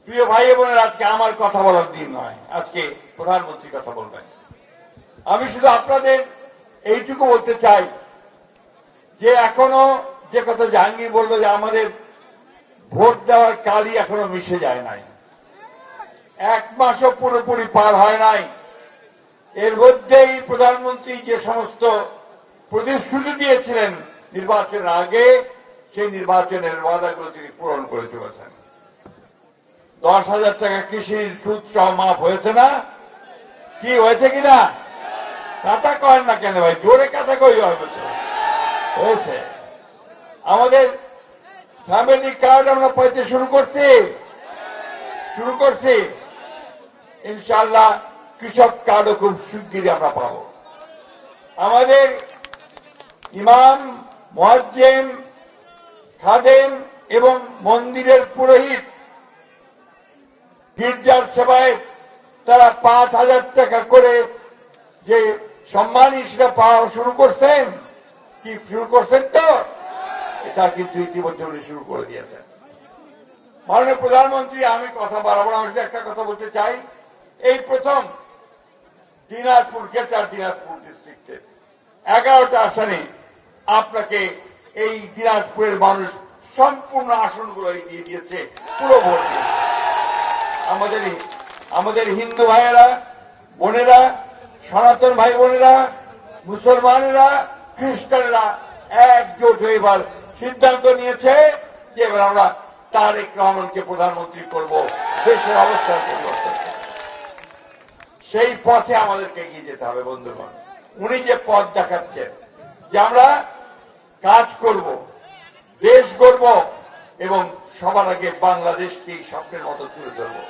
প্রিয় ভাই বোনেরা, আজকে আমার কথা বলার দিন নয়, আজকে প্রধানমন্ত্রী কথা বলবেন। আমি শুধু আপনাদের এইটুকু বলতে চাই যে এখনো যে কথা জাহাঙ্গীর বলল যে আমাদের ভোট দেওয়ার কালই এখনো মিশে যায় নাই, 1 মাসও পুরোপুরি পার হয় নাই। এর মধ্যেই প্রধানমন্ত্রী যে সমস্ত প্রতিশ্রুতি দিয়েছিলেন নির্বাচনের আগে, সেই নির্বাচনের ওয়াদাগুলো তিনি পূরণ করে চলেছেন। 10,000 টাকা কৃষির সুদ সহ মাফ হয়েছে না? কি হয়েছে কিনা? কথা কয়েন না কেন ভাই, জোরে কথা কই হয়েছে। আমাদের ফ্যামিলি কার্ড আমরা পাইতে শুরু করছি। ইনশাআল্লাহ কৃষক কার্ডও খুব শিগগিরই আমরা পাব। আমাদের ইমাম, মুয়াজ্জিন, খাদেম এবং মন্দিরের পুরোহিত, গির্জার সেবায় তারা 5,000 টাকা করে যে সম্মানী সেটা পাওয়া শুরু করছেন। কি শুরু করছেন? তো এটা কিন্তু ইতিমধ্যে উনি শুরু করে দিয়েছেন। মাননীয় প্রধানমন্ত্রী, আমি কথা বাড়াবো না, একটা কথা বলতে চাই। এই প্রথম দিনাজপুর, গ্রেটার দিনাজপুর ডিস্ট্রিক্টের 11টা আসনে আপনাকে এই দিনাজপুরের মানুষ সম্পূর্ণ আসনগুলো দিয়ে দিয়েছে, পুরো ভোট। আমাদের হিন্দু ভাইয়েরা, বোনেরা, সনাতন ভাই বোনেরা, মুসলমানেরা, খ্রিস্টানেরা একজোট হয়ে এবার সিদ্ধান্ত নিয়েছে যে এবার আমরা তারেক রহমানকে প্রধানমন্ত্রী করব, দেশের অবস্থার পরিবর্তন। সেই পথে আমাদেরকে এগিয়ে যেতে হবে বন্ধুগণ। উনি যে পথ দেখাচ্ছেন যে আমরা কাজ করব, দেশ গড়ব এবং সবার আগে বাংলাদেশকে স্বপ্নের মতো তুলে ধরবো।